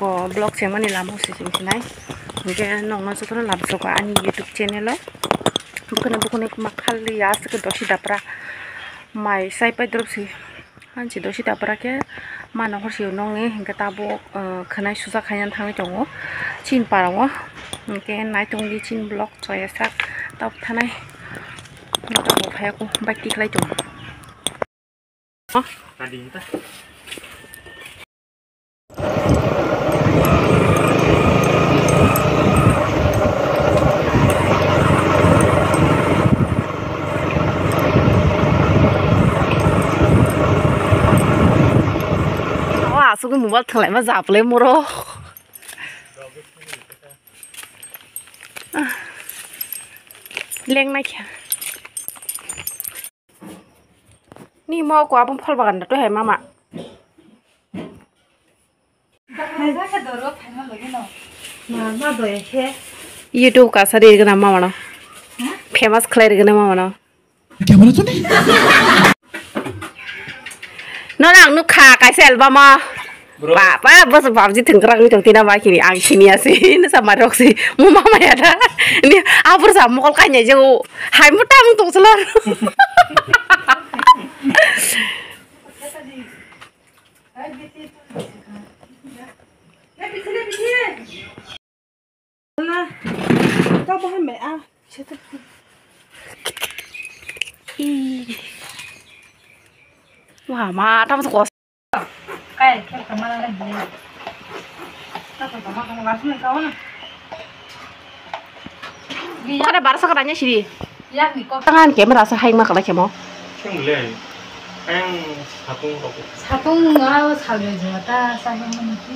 ko blog se mani lamu se simsinai nge nong no sotro lab so ko ani YouTube channel lo bukune makhali ya se doshi dapra mai sai pai drop si hanchi doshi dapra ke mana horsi nong e hingga tabo khanai suja khayan thangi tongo chin parawo nge nai tongi chin blog choya sak tap thanai tabo phaya ko baki khlai tong tadi ta so cái mồm thằng lại mà dạp lên mua rồi lên này kìa ni mau quá bông phơi bagan đó hay mama YouTube का सरी के नाम मामा ना फेमस खिलाड़ी के नाम मामा ना क्या बोला तूने nó đang nước khà cái xe album mà bà bớt bảo gì thằng cái trong tin apa kini ang kini sih nó sama dok sih mau mama ya dah ini apa sama kalau kayaknya jauh hai mutam tuh selor tao bao mẹ à wah ma tao masuk kayak kemana lagi tao sama kamu langsung kau na ada barasa katanya sih ya nih kok tangan kayak merasa hai mak lagi mau boleh yang satu nggak salju jata saya menuju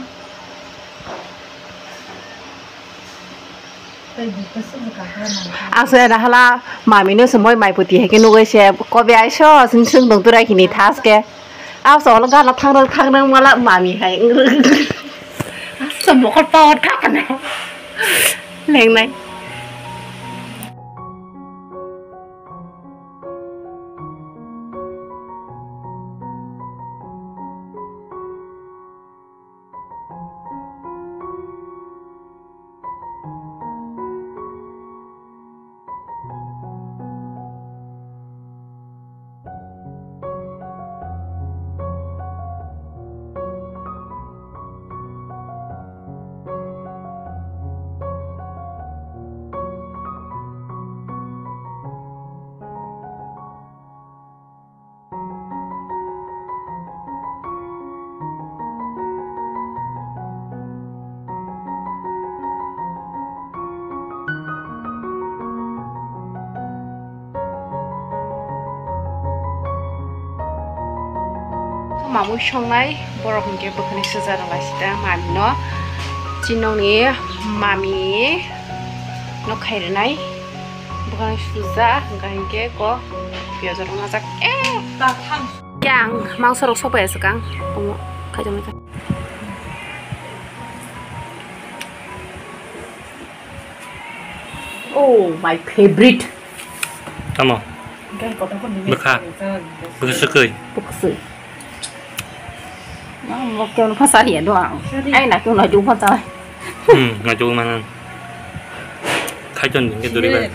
asal dah lah mami nu semua mai putih ke nu guys kau biasa sing dong tu lagi nih tas ke soalnya kan thang nang malah mami hai semua kau tahu kan leng nai mamu songnai borok hingke bokani sejar lasida mami no cinoni mami no khairnai bokani suja hingke ko piazor ngajak yang mangso rok sopai sekang omo kajam itu oh my favorite tamo bekha beksukui một kiểu nó phát xa hiện đoạn anh là kiểu nói chung phát xa nói chung mà khai chân những cái đồ đấy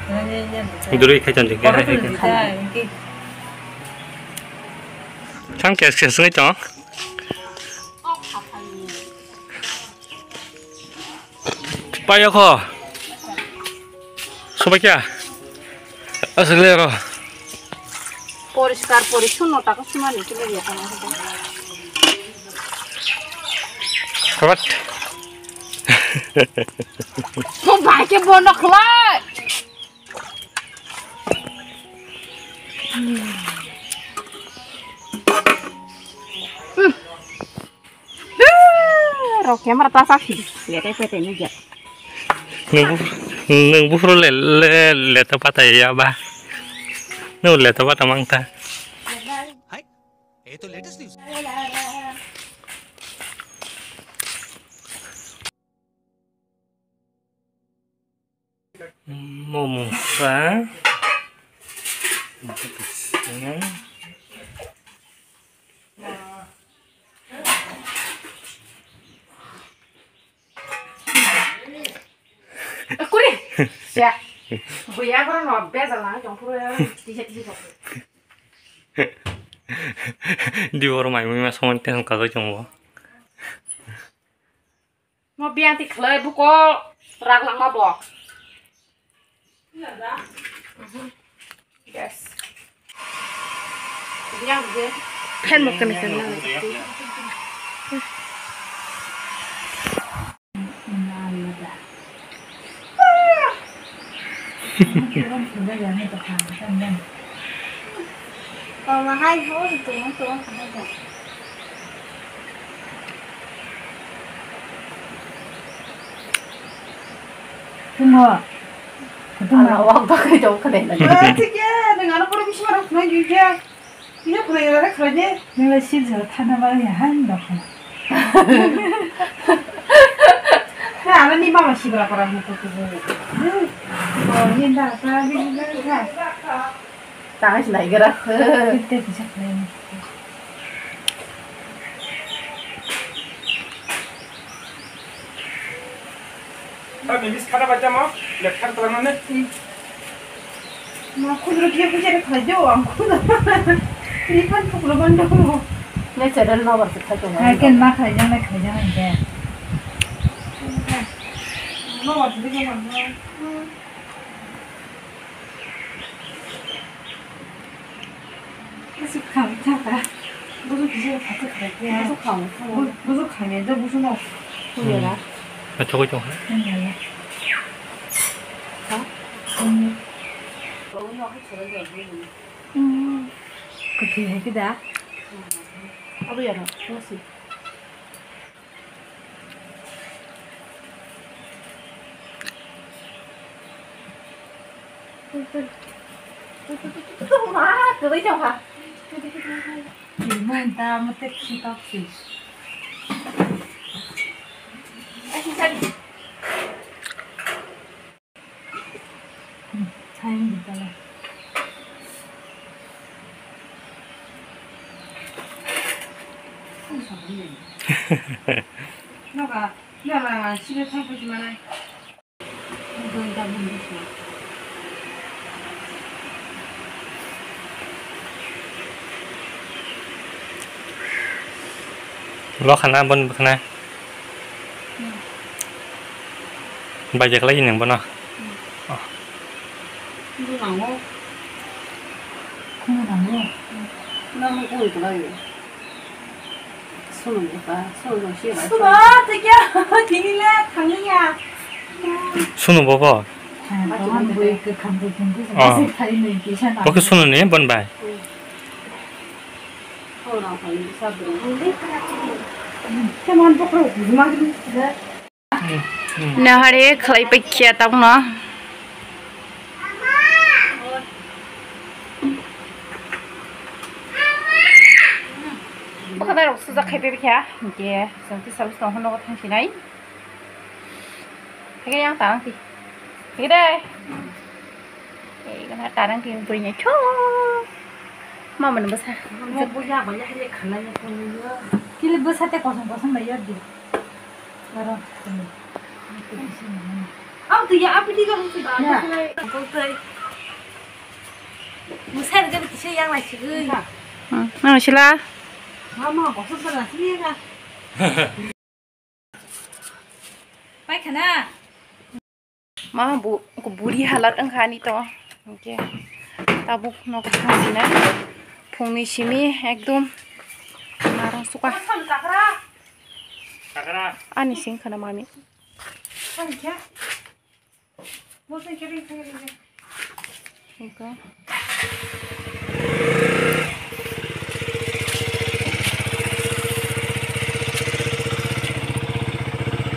đồ đấy khai chân những cái hay tham gia sẽ sướng chó bao kho số bao nhiêu asal পরিষ্কার পরিচ্ছন্ন টাকা সমান চলে যেতে What? Không phải cái bồn nó lại. Rồi kéo mà ta phát thì để cái phê này vậy. Nung bufro le tempat ya ba. Nung le tempat amang ta. Hai, itu latest news. Memusa 자, 뭐야 그런 거 배달나 좀 풀어야 뒤집어. 디오로 많이 먹으면 성원 때는 가서 좀 뭐. 뭐 비한테 클레 부고 락랑 마 봐. Yes. 그냥 이제 팬 먹으면 되는 mà hai phố thì tụi nó không được. Đúng rồi. 아, 왕박을 좀 그랬네. 어떻게 내가 안 보내기 싫어. 그냥 이게 이제 보내라 그러지. 내가 실제로 타는 말이 한다. 나 아는 이마만 씹으라 그러고 그거. 인다 사비가 당신 나이가라. 그때 드셨어요. मिस खाना बच्चा माँ left hand करना ने 막 코드로 기억이 가죠 않고 일반 쪽으로 만들고 내 제대로 넣어봤어 탈동. 알겠 막 가잖아 이제 너 어떻게 만나 계속 감차가 무슨 기계를 갖고 갈게요 계속 가면 무슨 강해져 무슨 뭐 후회라. 저거 좀. 그냥 그 얘기다 아버야라. 좋았어. 아, 그거 있죠, 봐. 일만 다음에 택시 없이 다행이다. 너가 집에 타보지만 이거 다 문제지. Lo khana bon khana. Bây giờ lấy gì nhỉ bon à? 이거 안 먹어? 콩을 안 먹어. 나는 꼬리 들어요. 손은 뭐가? 손은 쉬어. 수마, 저기야, 디닐래, 강이야. Sunu baba. 너만 그 감독 경기에서 어. 맛을 다 있는 계셔나. Có cái sunu này bon bài. 손은 걸리 사들어. 태만 먹으러 무슨 그래? 나하래 클레이 백키야 땅나. 그날 없어서 칼베비야. 이게 저기 서비스 하는 거 당신아이. 그냥 다른지. 그래. 이거 나 다른 게 보이냐? 초. 마음은 뭐 사? 뭐 뭐야 하지 갈라냐 보는요. 길에 뭐 사태 고성고성 나 여기. 알아. 아무튼 야 앞에 네가 무슨 야. 뭐 사는 게 무슨 양말 지금. 응, 싫어. 마마 없었잖아. 수미가. 빨리 가나. 마 뭐, 그 물이 할라 응하니 또 이게 따복 넣고 하시네. 폭리심이 액돔 나랑 수가 참 작아라. Kakara. 아니 생크나 마미. 이렇게. 무슨 개비 생기게. 이거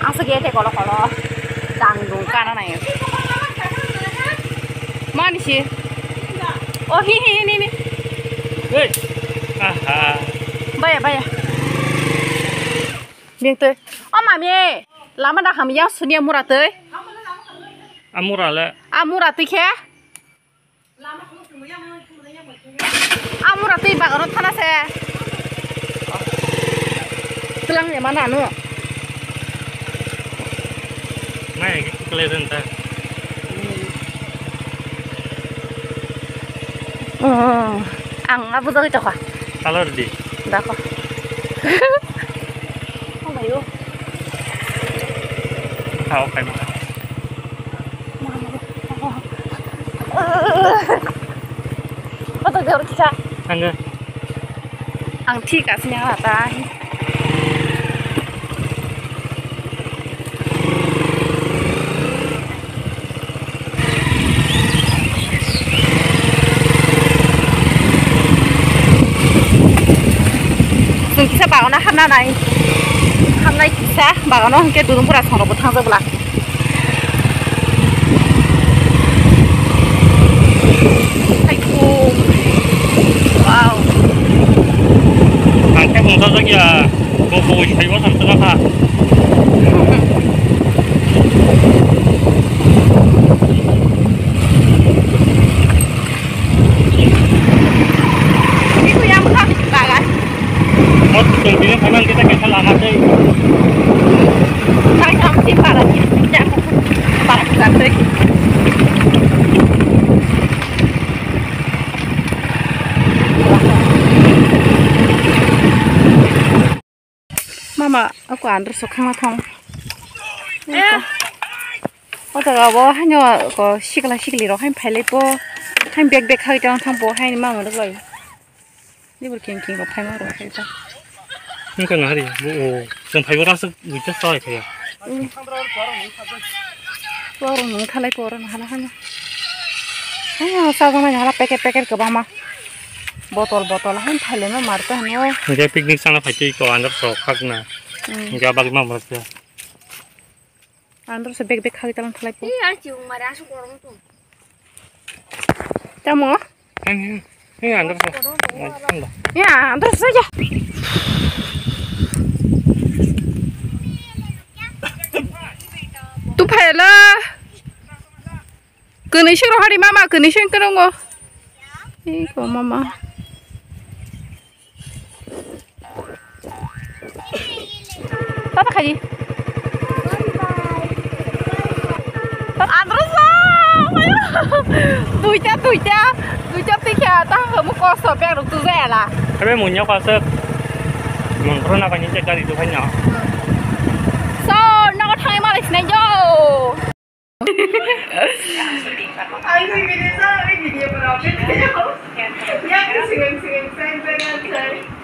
아스게 되걸어 걸어 장동 까나나요. 마니시. 히히히니. Ê. À. Bây giờ miếng tươi mà mẹ làm mà đã hầm nhau xuân mua ra tới Amura là. mua ra tới kia mua ra tới bạc ở nó thana xe tôi làm gì mà nào nữa Này cái lên ta. 안 아부자 저거. 달러지. 나가. 뭐요? 다 오케이 뭐. Bắt đầu đi cha. 한 개. Ăn thi cả sinh nhật ta. Đừng kisah bảo nó ham này kisah bảo nó cái tụi nó bữa xong nó bữa thang rồi bữa wow 안 태국 사적이야. 그거 보고 잘 와서 들어가. itu yang besar juga kan 어쨌든 그냥 가면 kita 괜찮아 맞지? saya kamu sih parah jangan parah juga tuh Mama, aku antar sokang matang. 어제가 뭐 하냐 그 시글리로 한 팔리고 한 백백 하기 전 탕보 하니 마음을 들어요. 이걸 킹킹 거 팔마로 해서. 그러니까 하리 뭐 좀 발굴해서 늦었어 그냥. Orang nung thalai orang hana hana. Ayo sagamanya hala paket ke bama. Botol han thale ma marta hano. 이제 피크닉 상나 파티 거 안으로 가거나. 이제 바기만 먹었어. Andro se bek hagi talang thalai po. Iya, cium marah aku orang tuh. Kamu? 아니, 이거 안 들었어. 한다. Ya, andro saja. Tu phải là cứ này xưa rồi đi mama cứ này xưa cái đâu ý của mama tao cái gì ăn rất sao tụi cha tí kia tao ở một con sò bèo được tụi rẻ là 그래 못 녀가서 코로나가 이제까지 또 했냐? so nó có thay mà này vô Anh thì video sao? Cái video mà nó biết thế không? Nhắc cái sự anh xem